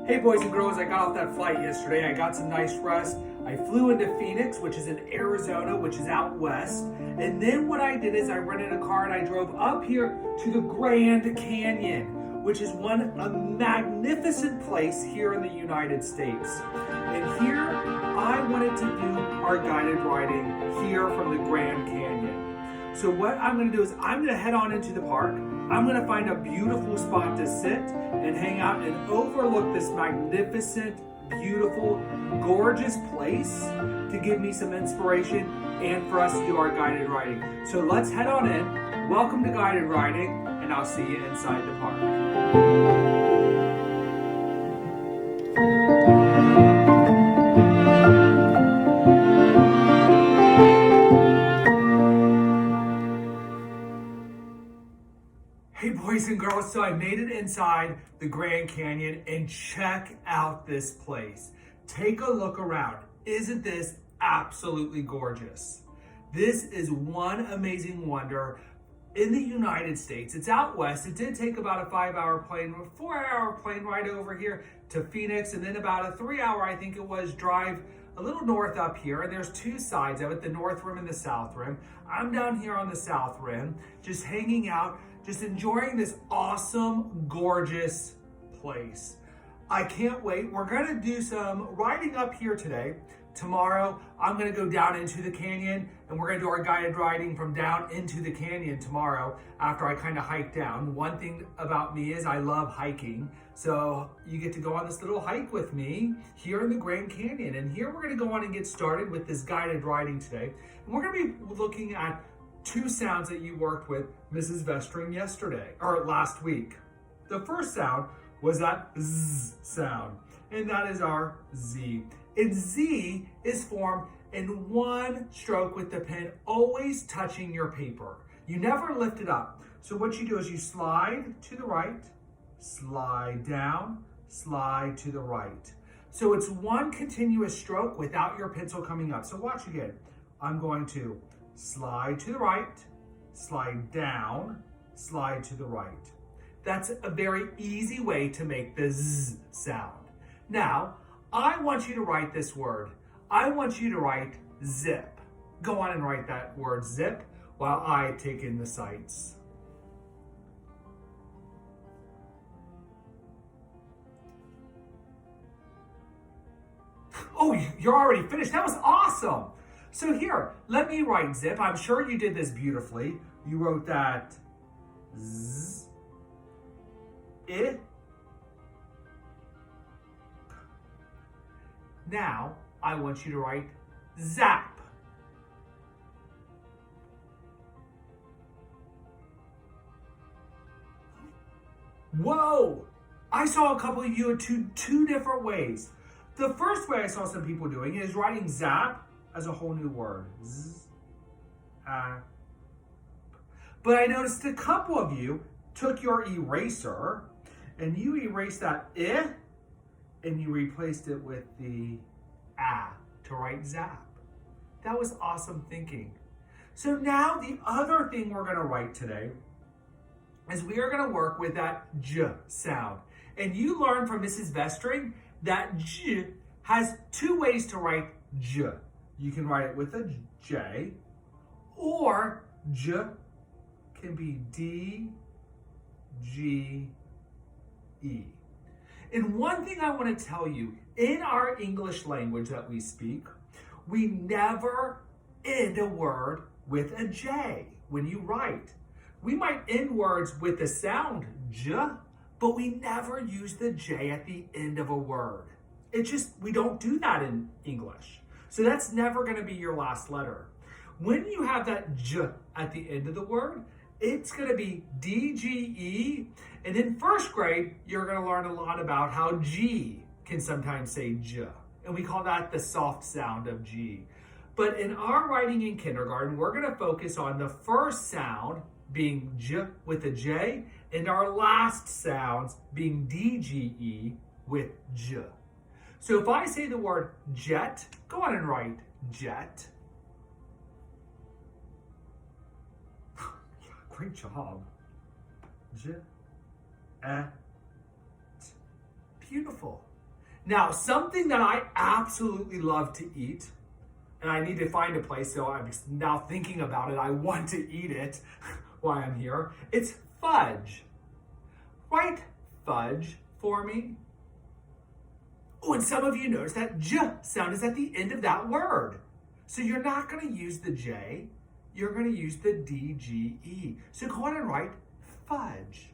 Hey boys and girls, I got off that flight yesterday. I got some nice rest. I flew into Phoenix, which is in Arizona, which is out west. And then what I did is I rented a car and I drove up here to the Grand Canyon, which is a magnificent place here in the United States. And here I wanted to do our guided riding here from the Grand Canyon. So what I'm going to do is I'm going to head on into the park. I'm going to find a beautiful spot to sit and hang out and overlook this magnificent, beautiful, gorgeous place to give me some inspiration and for us to do our guided riding. So let's head on in. Welcome to guided riding, and I'll see you inside the park. Hey boys and girls, so I made it inside the Grand Canyon and check out this place. Take a look around. Isn't this absolutely gorgeous? This is one amazing wonder in the United States. It's out west. It did take about a 4-hour plane ride over here to Phoenix, and then about a 3-hour, I think it was, drive a little north up here. And there's two sides of it, the North Rim and the South Rim. I'm down here on the South Rim, just hanging out, just enjoying this awesome, gorgeous place. I can't wait. We're gonna do some riding up here today. Tomorrow, I'm gonna go down into the canyon and we're gonna do our guided riding from down into the canyon tomorrow after I kind of hike down. One thing about me is I love hiking. So you get to go on this little hike with me here in the Grand Canyon. And here we're gonna go on and get started with this guided riding today. And we're gonna be looking at two sounds that you worked with Mrs. Vestring last week. The first sound was that Z sound, and that is our Z. And Z is formed in one stroke with the pen, always touching your paper. You never lift it up. So what you do is you slide to the right, slide down, slide to the right. So it's one continuous stroke without your pencil coming up. So watch again. I'm going to slide to the right, slide down, slide to the right. That's a very easy way to make the Z sound. Now, I want you to write this word. I want you to write zip. Go on and write that word zip while I take in the sights. Oh, you're already finished. That was awesome. So here, let me write zip. I'm sure you did this beautifully. You wrote that Z, I. Now, I want you to write zap. Whoa! I saw a couple of you do two different ways. The first way I saw some people doing is writing zap as a whole new word. Z, But I noticed a couple of you took your eraser and you erased that I and you replaced it with the A to write zap. That was awesome thinking. So now the other thing we're gonna write today is we are gonna work with that J sound. And you learned from Mrs. Vestring that J has two ways to write J. You can write it with a J, or J can be D, G, E. And one thing I want to tell you, in our English language that we speak, we never end a word with a J when you write. We might end words with the sound J, but we never use the J at the end of a word. We don't do that in English. So that's never going to be your last letter. When you have that J at the end of the word, it's going to be D-G-E. And in first grade, you're going to learn a lot about how G can sometimes say J. And we call that the soft sound of G. But in our writing in kindergarten, we're going to focus on the first sound being J with a J, and our last sounds being D-G-E with J. So if I say the word jet, go on and write jet. Great job. J, E, T. Beautiful. Now, something that I absolutely love to eat, and I need to find a place, so I'm now thinking about it. I want to eat it while I'm here. It's fudge. Write fudge for me. Oh, and some of you notice that J sound is at the end of that word. So you're not going to use the J, you're going to use the DGE. So go ahead and write fudge.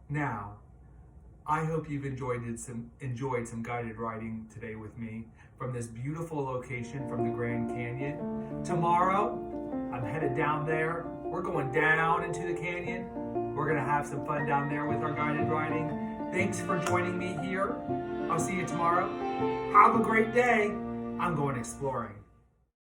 Now, I hope you've enjoyed some guided writing today with me from this beautiful location from the Grand Canyon. Tomorrow, I'm headed down there. We're going down into the canyon. We're gonna have some fun down there with our guided writing. Thanks for joining me here. I'll see you tomorrow. Have a great day. I'm going exploring.